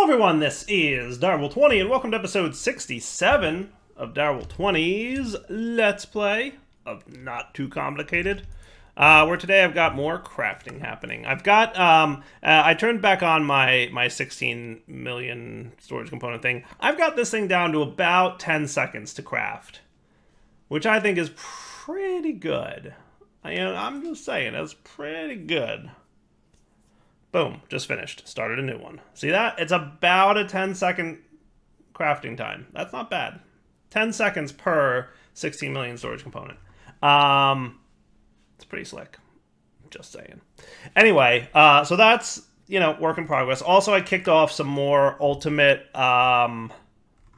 Hello everyone, this is Direwolf20 and welcome to episode 67 of Direwolf20's Let's Play of Not Too Complicated. Where today I've got more crafting happening. I've got, I turned back on my 16 million storage component thing. I've got this thing down to about 10 seconds to craft, which I think is pretty good. I'm just saying, it's pretty good. Boom, just finished. Started a new one. See that? It's about a 10-second crafting time. That's not bad. 10 seconds per 16 million storage component. It's pretty slick. Just saying. Anyway, so that's, work in progress. Also, I kicked off some more ultimate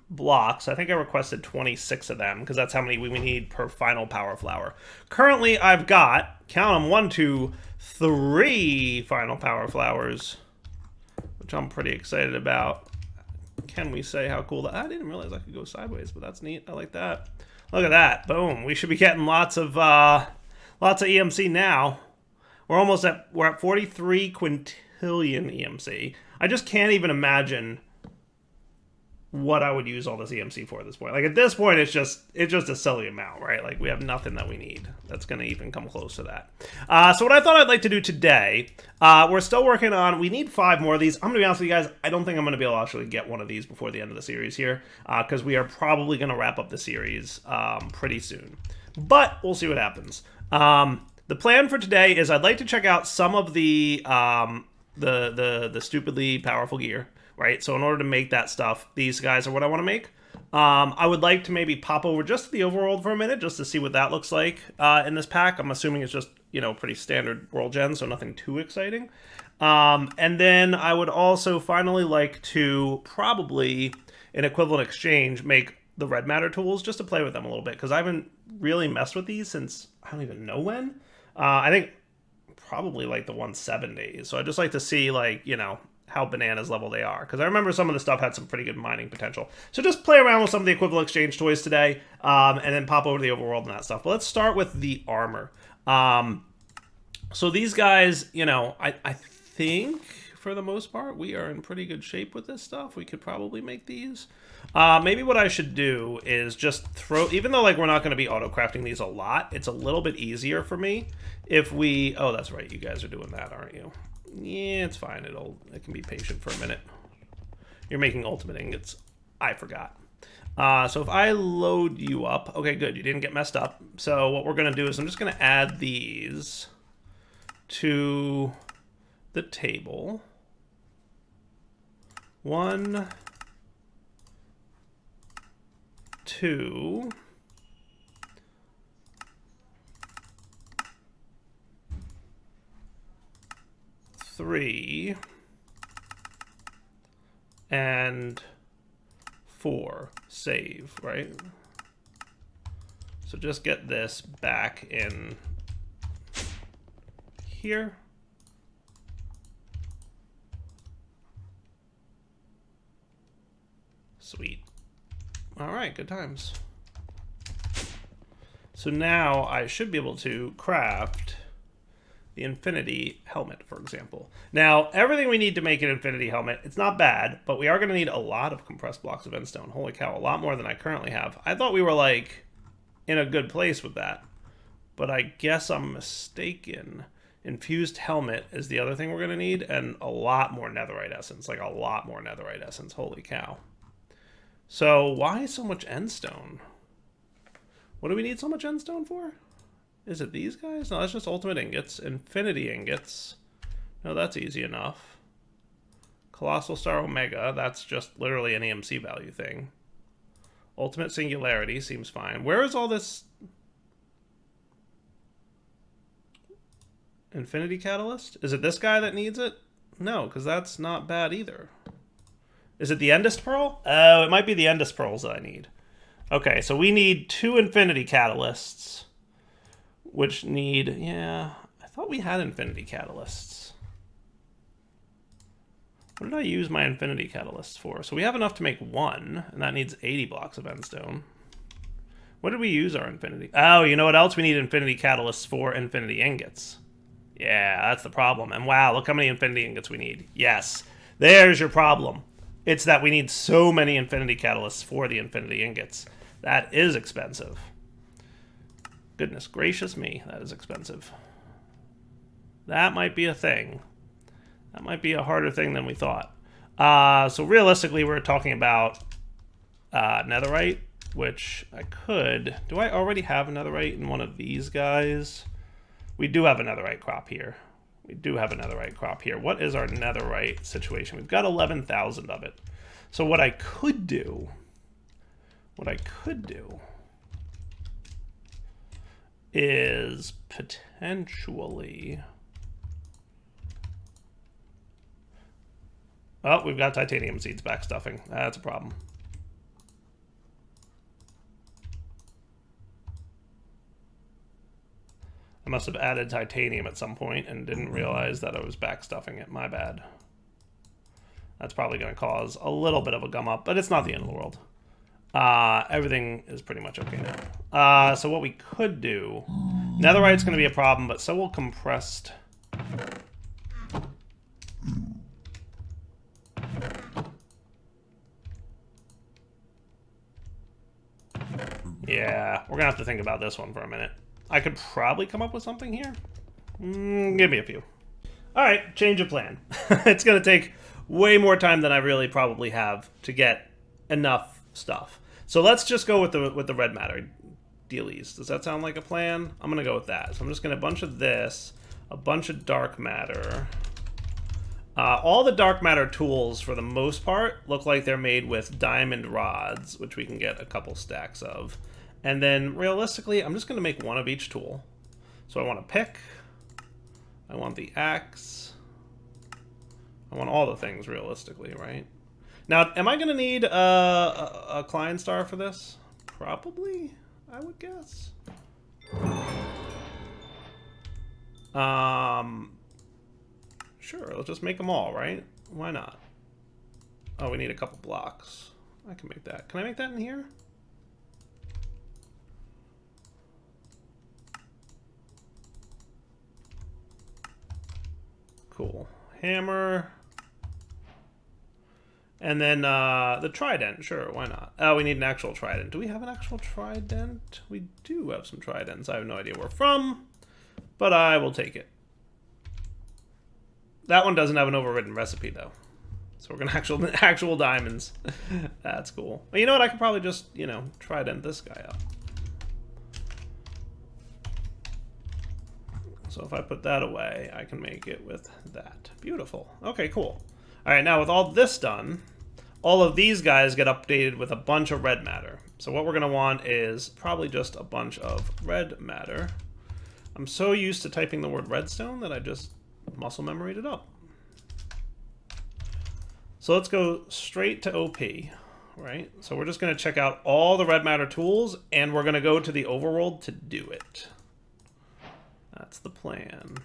blocks. I think I requested 26 of them, because that's how many we need per final power flower. Currently, I've got, count them, 1, 2, 3 final power flowers, which I'm pretty excited about. Can we say how cool that? I didn't realize I could go sideways, but that's neat. I like that. Look at that. Boom. We should be getting lots of EMC now. We're at 43 quintillion EMC. I just can't even imagine what I would use all this EMC for at this point. Like, at this point, it's just a silly amount, right? Like, we have nothing that we need that's going to even come close to that. So what I thought I'd like to do today, we're still working on, we need 5 more of these. I'm going to be honest with you guys, I don't think I'm going to be able to actually get one of these before the end of the series here, because we are probably going to wrap up the series pretty soon. But we'll see what happens. The plan for today is I'd like to check out some of the stupidly powerful gear. Right, so in order to make that stuff, these guys are what I want to make. I would like to maybe pop over just to the Overworld for a minute, just to see what that looks like in this pack. I'm assuming it's just, pretty standard world gen, so nothing too exciting. And then I would also finally like to probably, in equivalent exchange, make the red matter tools just to play with them a little bit, because I haven't really messed with these since I don't even know when. I think probably like the 170s. So I'd just like to see, like, how bananas level they are, because I remember some of the stuff had some pretty good mining potential. So just play around with some of the equivalent exchange toys today, and then pop over to the Overworld and that stuff. But let's start with the armor. So these guys, I think for the most part we are in pretty good shape with this stuff. We could probably make these. Maybe what I should do is just throw, even though like we're not going to be auto crafting these a lot, it's a little bit easier for me if we, oh that's right, you guys are doing that, aren't you? Yeah, it's fine. It can be patient for a minute. You're making ultimate ingots. I forgot. So if I load you up, okay, good. You didn't get messed up. So what we're going to do is I'm just going to add these to the table. 1, 2. 3 and 4. Save, right? So just get this back in here. Sweet. All right, good times. So now I should be able to craft the Infinity Helmet, for example. Now, everything we need to make an Infinity Helmet, it's not bad, but we are going to need a lot of compressed blocks of endstone. Holy cow, a lot more than I currently have. I thought we were, like, in a good place with that, but I guess I'm mistaken. Infused Helmet is the other thing we're going to need, and a lot more netherite essence, like a lot more netherite essence. Holy cow. So, why so much endstone? What do we need so much endstone for? Is it these guys? No, that's just ultimate ingots. Infinity ingots. No, that's easy enough. Colossal Star Omega. That's just literally an EMC value thing. Ultimate Singularity seems fine. Where is all this? Infinity Catalyst? Is it this guy that needs it? No, because that's not bad either. Is it the Endest Pearl? Oh, it might be the Endest Pearls that I need. Okay, so we need 2 Infinity Catalysts. Which need, yeah, I thought we had Infinity Catalysts. What did I use my Infinity Catalysts for? So we have enough to make 1, and that needs 80 blocks of endstone. What did we use our Infinity? Oh, you know what else we need Infinity Catalysts for? Infinity Ingots. Yeah, that's the problem. And wow, look how many Infinity Ingots we need. Yes, there's your problem. It's that we need so many infinity catalysts for the infinity ingots. That is expensive. Goodness gracious me, that is expensive. That might be a thing. That might be a harder thing than we thought. So realistically, we're talking about netherite, which I could... Do I already have a netherite in one of these guys? We do have a netherite crop here. We do have a netherite crop here. What is our netherite situation? We've got 11,000 of it. So what I could do... is potentially... Oh, we've got titanium seeds backstuffing. That's a problem. I must have added titanium at some point and didn't realize that I was backstuffing it. My bad. That's probably going to cause a little bit of a gum up, but it's not the end of the world. Everything is pretty much okay now. So what we could do... Netherite's going to be a problem, but so will compressed... Yeah, we're going to have to think about this one for a minute. I could probably come up with something here. Give me a few. All right, change of plan. It's going to take way more time than I really probably have to get enough stuff. So let's just go with the red matter dealies. Does that sound like a plan? I'm going to go with that. So I'm just going to a bunch of this, a bunch of dark matter. All the dark matter tools, for the most part, look like they're made with diamond rods, which we can get a couple stacks of. And then, realistically, I'm just going to make one of each tool. So I want a pick. I want the axe. I want all the things, realistically, right? Now, am I going to need a Klein star for this? Probably, I would guess. Sure, let's just make them all, right? Why not? Oh, we need a couple blocks. I can make that. Can I make that in here? Cool. Hammer. And then the trident. Sure, why not? Oh, we need an actual trident. Do we have an actual trident? We do have some tridents. I have no idea where from, but I will take it. That one doesn't have an overridden recipe, though. So we're going to actual diamonds. That's cool. But you know what? I could probably just, you know, trident this guy up. So if I put that away, I can make it with that. Beautiful. Okay, cool. All right, now with all this done, all of these guys get updated with a bunch of red matter. So what we're going to want is probably just a bunch of red matter. I'm so used to typing the word redstone that I just muscle memoried it up. So let's go straight to OP, right? So we're just going to check out all the red matter tools, and we're going to go to the overworld to do it. That's the plan.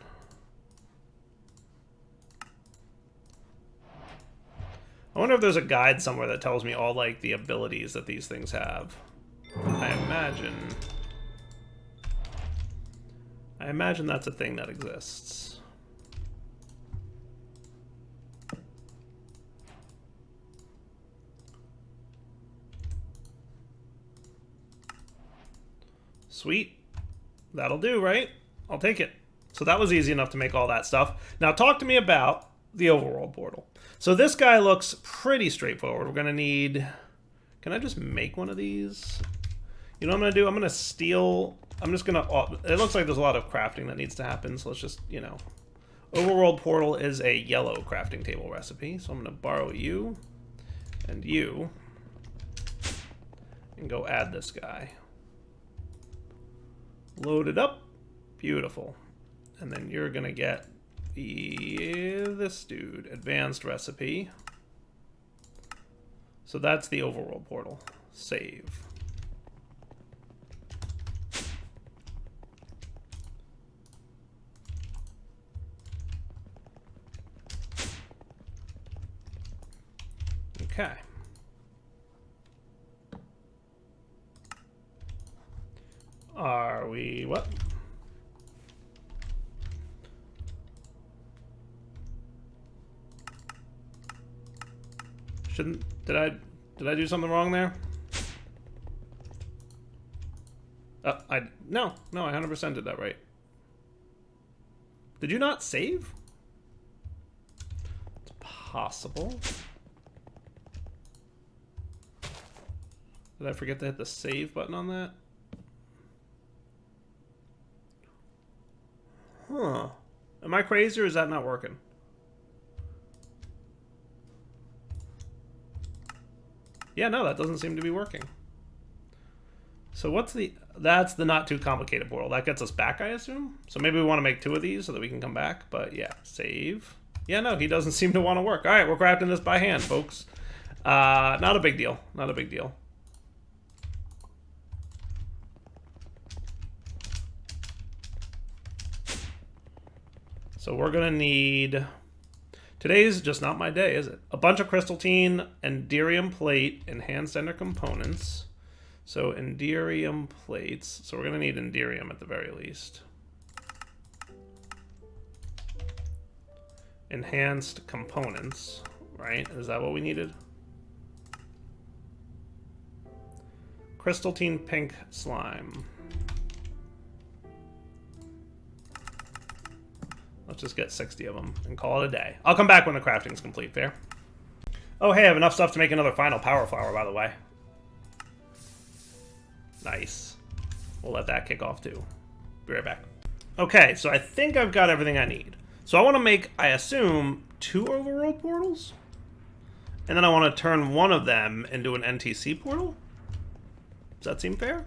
I wonder if there's a guide somewhere that tells me all, like, the abilities that these things have. I imagine that's a thing that exists. Sweet. That'll do, right? I'll take it. So that was easy enough to make all that stuff. Now talk to me about the overworld portal. So this guy looks pretty straightforward. We're going to need... Can I just make one of these? You know what I'm going to do? I'm going to steal... I'm just going to... It looks like there's a lot of crafting that needs to happen, so let's just, you know... Overworld portal is a yellow crafting table recipe, so I'm going to borrow you and you and go add this guy. Load it up. Beautiful. And then you're going to get this dude, advanced recipe. So that's the overworld portal. Save. Okay. Are we what? Shouldn't... Did I do something wrong there? No, I 100% did that right. Did you not save? It's possible. Did I forget to hit the save button on that? Huh. Am I crazy or is that not working? Yeah, no, that doesn't seem to be working. So what's the... That's the not too complicated portal. That gets us back, I assume? So maybe we want to make 2 of these so that we can come back. But yeah, save. Yeah, no, he doesn't seem to want to work. All right, we're crafting this by hand, folks. Not a big deal. Not a big deal. So we're going to need... Today's just not my day, is it? A bunch of crystalline, enderium plate, and hand center components. So enderium plates. So we're going to need enderium at the very least. Enhanced components, right? Is that what we needed? Crystalline pink slime. Let's just get 60 of them and call it a day. I'll come back when the crafting's complete, fair? Oh, hey, I have enough stuff to make another final power flower, by the way. Nice. We'll let that kick off, too. Be right back. Okay, so I think I've got everything I need. So I want to make, I assume, 2 overworld portals? And then I want to turn one of them into an NTC portal? Does that seem fair?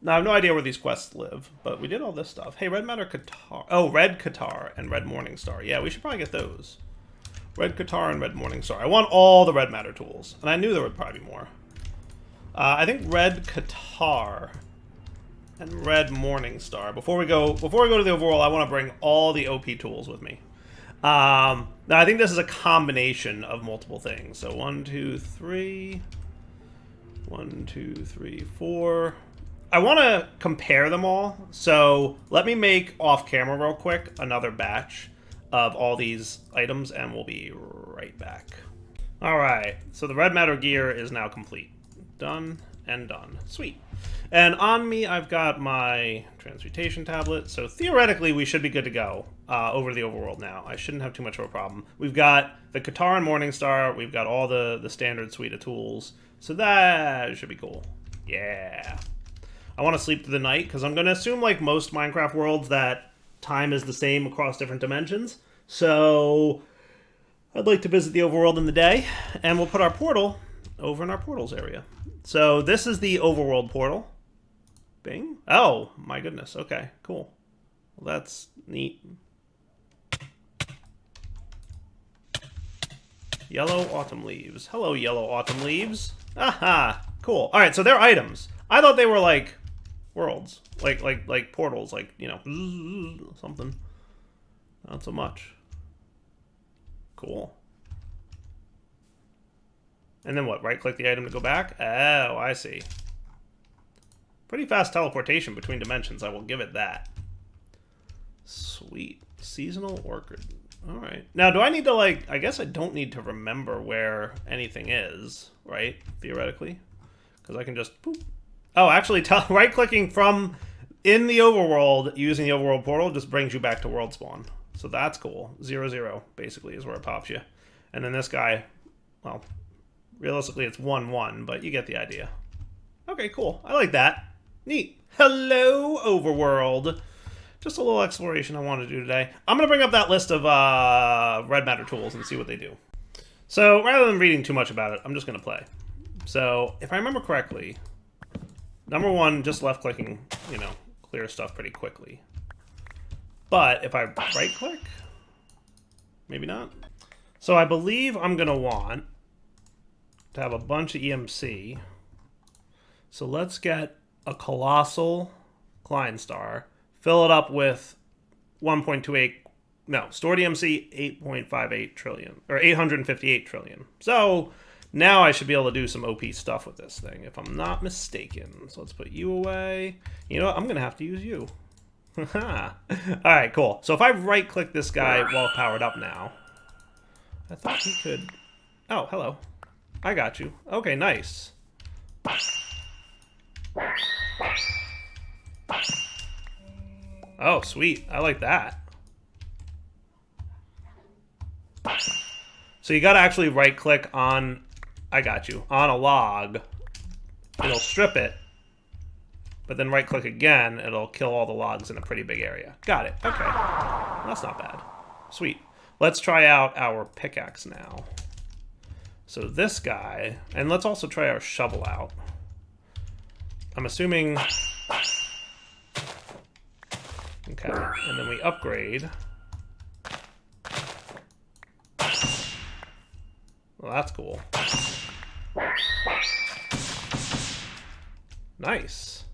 Now, I have no idea where these quests live, but we did all this stuff. Hey, Red Matter Qatar. Oh, Red Qatar and Red Morningstar. Yeah, we should probably get those. Red Qatar and Red Morningstar. I want all the Red Matter tools, and I knew there would probably be more. I think Red Qatar and Red Morningstar. Before we go to the overworld, I want to bring all the OP tools with me. Now, I think this is a combination of multiple things. So 1, 2, 3. 1, 2, 3, 4. I want to compare them all. So let me make off camera real quick another batch of all these items, and we'll be right back. All right. So the Red Matter gear is now complete. Done and done. Sweet. And on me, I've got my transmutation tablet. So theoretically, we should be good to go over the overworld now. I shouldn't have too much of a problem. We've got the Qatar and Morningstar. We've got all the standard suite of tools. So that should be cool. Yeah. I want to sleep through the night because I'm going to assume, like most Minecraft worlds, that time is the same across different dimensions. So I'd like to visit the overworld in the day, and we'll put our portal over in our portals area. So this is the overworld portal. Bing. Oh, my goodness. Okay, cool. Well, that's neat. Yellow autumn leaves. Hello, yellow autumn leaves. Aha, cool. All right, so they're items. I thought they were like worlds, like portals, like, you know, something. Not so much. Cool. And then what? Right-click the item to go back? Oh, I see. Pretty fast teleportation between dimensions. I will give it that. Sweet. Seasonal orchid. All right. Now, do I need to, like... I guess I don't need to remember where anything is, right? Theoretically. Because I can just... Boop. Oh, actually, right-clicking from in the overworld using the overworld portal just brings you back to world spawn. So that's cool. 0, 0, basically, is where it pops you. And then this guy... Well... Realistically, it's 1, 1, but you get the idea. Okay, cool. I like that. Neat. Hello, Overworld. Just a little exploration I want to do today. I'm going to bring up that list of Red Matter tools and see what they do. So, rather than reading too much about it, I'm just going to play. So, if I remember correctly, number 1, just left-clicking, you know, clear stuff pretty quickly. But if I right-click, maybe not. So, I believe I'm going to want to have a bunch of EMC. So let's get a colossal Klein star, fill it up with 1.28, no, stored EMC 8.58 trillion, or 858 trillion. So now I should be able to do some OP stuff with this thing, if I'm not mistaken. So let's put you away. You know what? I'm going to have to use you. All right, cool. So if I right-click this guy while powered up now, I thought he could... Oh, hello. I got you. Okay, nice. Oh, sweet. I like that. So you gotta actually right-click on... I got you. On a log. It'll strip it. But then right-click again, it'll kill all the logs in a pretty big area. Got it. Okay. That's not bad. Sweet. Let's try out our pickaxe now. So this guy... And let's also try our shovel out. I'm assuming... Okay. And then we upgrade... Well, that's cool. Nice.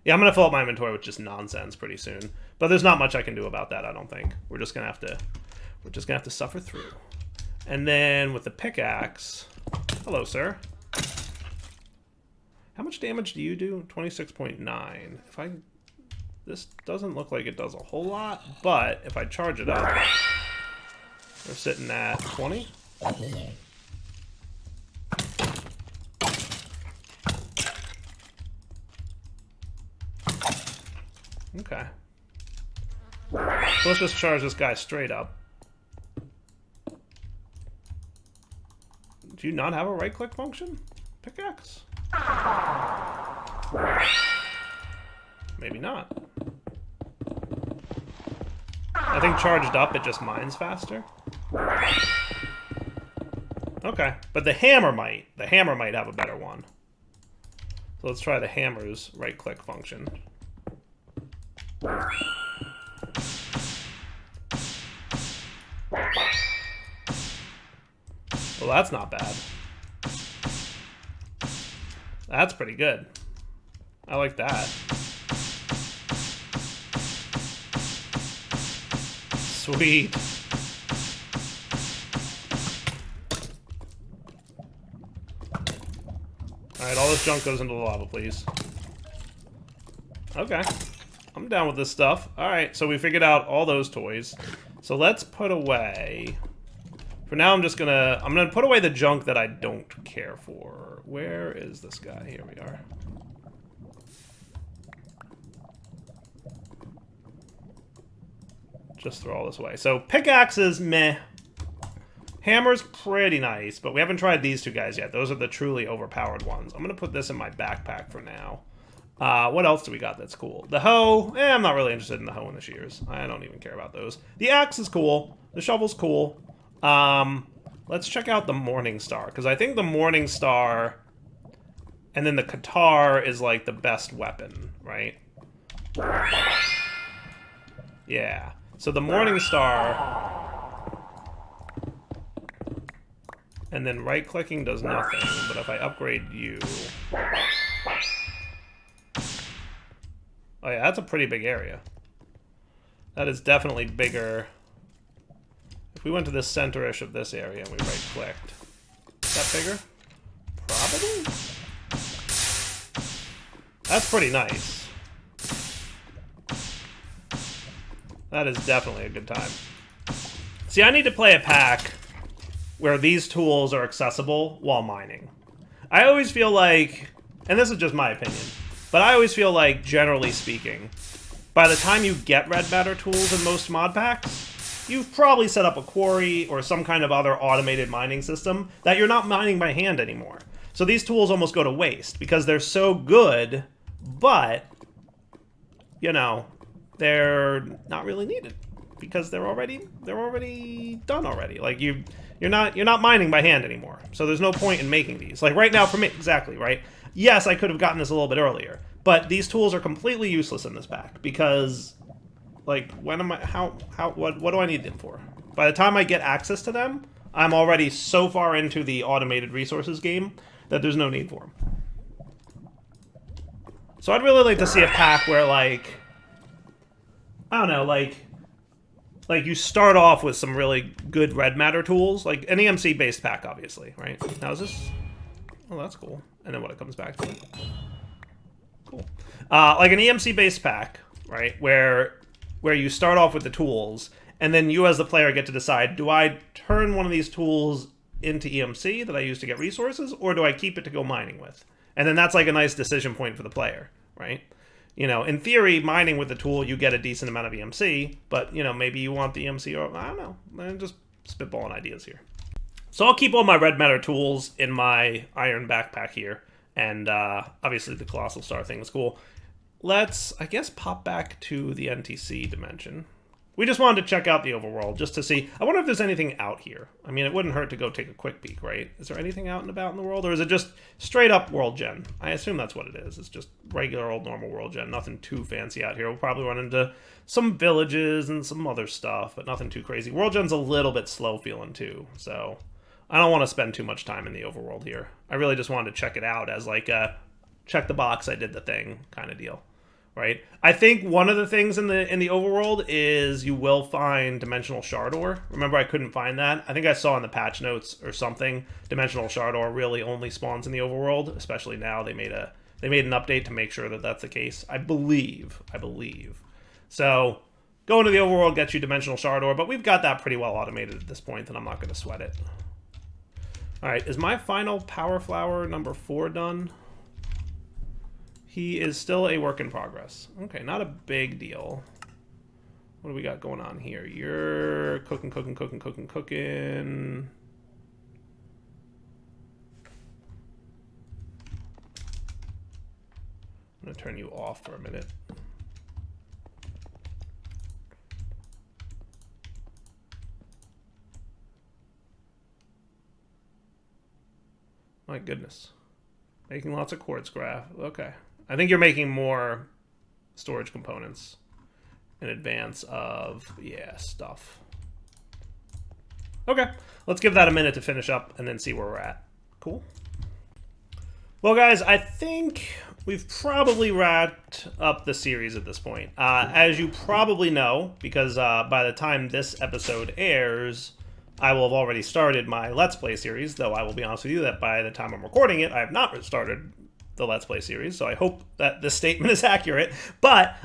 Yeah, I'm gonna fill up my inventory with just nonsense pretty soon. But there's not much I can do about that, I don't think. We're just gonna have to suffer through. And then with the pickaxe... Hello, sir. How much damage do you do? 26.9. If I... This doesn't look like it does a whole lot, but if I charge it up... We're sitting at 20? Okay. So let's just charge this guy straight up. Do you not have a right-click function? Pickaxe? Maybe not. I think charged up, it just mines faster. Okay, but the hammer might. The hammer might have a better one. So let's try the hammer's right-click function. Well, that's not bad. That's pretty good. I like that. Sweet. Alright, all this junk goes into the lava, please. Okay. I'm down with this stuff. Alright, so we figured out all those toys. So let's put away... For now, I'm gonna put away the junk that I don't care for. Where is this guy? Here we are. Just throw all this away. So, pickaxes, meh. Hammer's pretty nice, but we haven't tried these two guys yet. Those are the truly overpowered ones. I'm gonna put this in my backpack for now. What else do we got that's cool? The hoe, I'm not really interested in the hoe and the shears. I don't even care about those. The axe is cool. The shovel's cool. Let's check out the Morning Star, because I think the Morning Star and then the Qatar is like the best weapon, right? Yeah. So the Morning Star... And then right-clicking does nothing, but if I upgrade you... Oh yeah, that's a pretty big area. That is definitely bigger. If we went to the center-ish of this area and we right-clicked... Is that bigger? Probably? That's pretty nice. That is definitely a good time. See, I need to play a pack where these tools are accessible while mining. I always feel like, and this is just my opinion, but I always feel like, generally speaking, by the time you get red matter tools in most mod packs, you've probably set up a quarry or some kind of other automated mining system that you're not mining by hand anymore. So these tools almost go to waste because they're so good, but, you know, they're not really needed because they're already done already. Like you're not mining by hand anymore. So there's no point in making these. Like right now for me, exactly, right? Yes, I could have gotten this a little bit earlier, but these tools are completely useless in this pack because like when am I what do I need them for? By the time I get access to them, I'm already so far into the automated resources game that there's no need for them. So I'd really like to see a pack where like I don't know, like you start off with some really good red matter tools, like an EMC based pack, obviously, right? Now is this? Oh, that's cool. And then what it comes back to? Cool. Like an EMC based pack, right? Where you start off with the tools, and then you as the player get to decide: do I turn one of these tools into EMC that I use to get resources, or do I keep it to go mining with? And then that's like a nice decision point for the player, right? You know, in theory, mining with the tool, you get a decent amount of EMC, but, you know, maybe you want the EMC, or I don't know. I'm just spitballing ideas here. So I'll keep all my red matter tools in my iron backpack here, and obviously the Colossal Star thing is cool. Let's, I guess, pop back to the NTC dimension. We just wanted to check out the overworld, just to see. I wonder if there's anything out here. I mean, it wouldn't hurt to go take a quick peek, right? Is there anything out and about in the world, or is it just straight up world gen? I assume that's what it is. It's just regular old normal world gen. Nothing too fancy out here. We'll probably run into some villages and some other stuff, but nothing too crazy. World gen's a little bit slow feeling too, so I don't want to spend too much time in the overworld here. I really just wanted to check it out as like a check the box, I did the thing kind of deal. Right? I think one of the things in the overworld is you will find dimensional shard ore. Remember, I couldn't find that. I think I saw in the patch notes or something, dimensional shard ore really only spawns in the overworld, especially now they made an update to make sure that that's the case. I believe. So, going to the overworld gets you dimensional shard ore, but we've got that pretty well automated at this point, and I'm not going to sweat it. All right, is my final power flower number 4 done? He is still a work in progress. Okay, not a big deal. What do we got going on here? You're cooking. I'm gonna turn you off for a minute. My goodness. Making lots of quartz graph. Okay. I think you're making more storage components in advance of, yeah, stuff. Okay, let's give that a minute to finish up and then see where we're at. Cool. Well, guys, I think we've probably wrapped up the series at this point. As you probably know, because by the time this episode airs, I will have already started my Let's Play series, though I will be honest with you that by the time I'm recording it, I have not started the Let's Play series, so I hope that this statement is accurate. But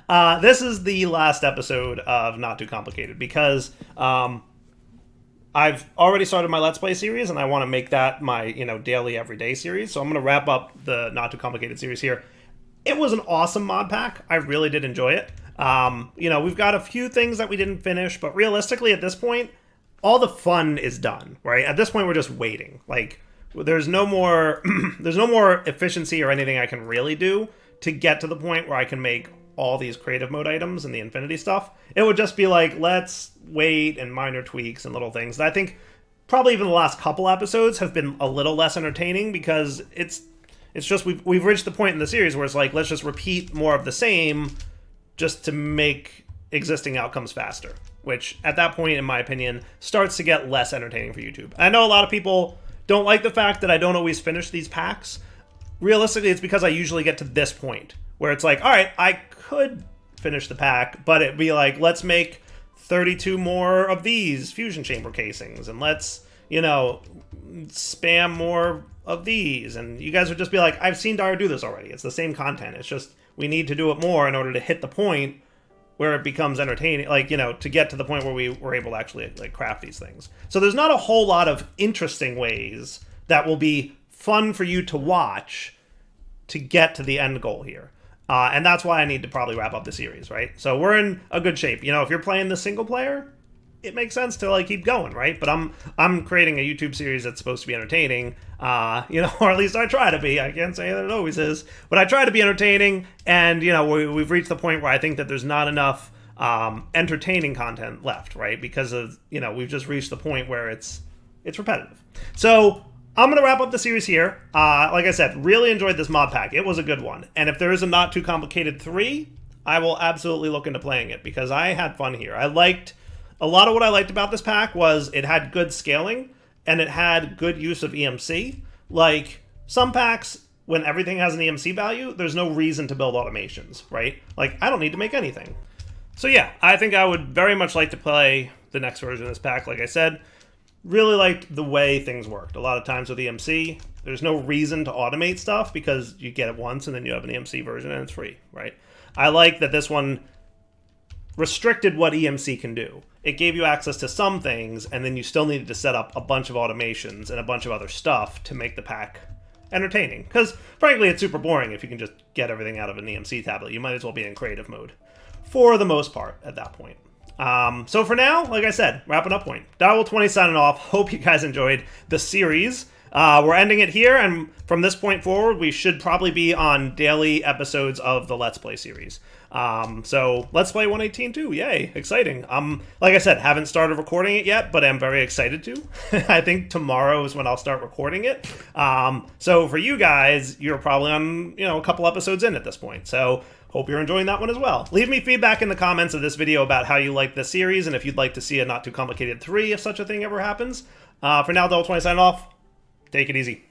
this is the last episode of Not Too Complicated, because I've already started my Let's Play series, and I want to make that my, you know, daily, everyday series. So I'm going to wrap up the Not Too Complicated series here. It was an awesome mod pack. I really did enjoy it. You know, we've got a few things that we didn't finish, but realistically, at this point, all the fun is done, right? At this point, we're just waiting. Like, there's no more efficiency or anything I can really do to get to the point where I can make all these creative mode items and the infinity stuff. It would just be like, let's wait, and minor tweaks and little things that I think probably even the last couple episodes have been a little less entertaining, because it's just we've reached the point in the series where it's like, let's just repeat more of the same just to make existing outcomes faster, which at that point, in my opinion, starts to get less entertaining for YouTube. I know a lot of people don't like the fact that I don't always finish these packs. Realistically, it's because I usually get to this point where it's like, all right, I could finish the pack, but it'd be like, let's make 32 more of these fusion chamber casings, and let's, you know, spam more of these. And you guys would just be like, I've seen Dara do this already. It's the same content. It's just we need to do it more in order to hit the point where it becomes entertaining, like, you know, to get to the point where we were able to actually, like, craft these things. So there's not a whole lot of interesting ways that will be fun for you to watch to get to the end goal here. And that's why I need to probably wrap up the series, right? So we're in a good shape. You know, if you're playing the single player, it makes sense to, like, keep going, right? But I'm creating a YouTube series that's supposed to be entertaining, you know, or at least I try to be. I can't say that it always is, but I try to be entertaining, and, you know, we've reached the point where I think that there's not enough entertaining content left, right? Because of, you know, we've just reached the point where it's repetitive. So I'm going to wrap up the series here. Like I said, really enjoyed this mod pack. It was a good one. And if there is a Not Too Complicated 3, I will absolutely look into playing it, because I had fun here. A lot of what I liked about this pack was it had good scaling, and it had good use of EMC. Like, some packs, when everything has an EMC value, there's no reason to build automations, right? Like, I don't need to make anything. So yeah, I think I would very much like to play the next version of this pack. Like I said, really liked the way things worked. A lot of times with EMC, there's no reason to automate stuff, because you get it once and then you have an EMC version and it's free, right? I like that this one restricted what EMC can do. it gave you access to some things, and then you still needed to set up a bunch of automations and a bunch of other stuff to make the pack entertaining. Because, frankly, it's super boring if you can just get everything out of an EMC tablet. You might as well be in creative mode, for the most part, at that point. So for now, like I said, wrapping up point. Direwolf20 signing off. Hope you guys enjoyed the series. We're ending it here, and from this point forward, we should probably be on daily episodes of the Let's Play series. So Let's Play 118.2, yay, exciting. Like I said, haven't started recording it yet, but I'm very excited to. I think tomorrow is when I'll start recording it. So for you guys, you're probably on, a couple episodes in at this point. So hope you're enjoying that one as well. Leave me feedback in the comments of this video about how you like this series, and if you'd like to see a Not Too Complicated 3 if such a thing ever happens. For now, Direwolf20 signing off. Take it easy.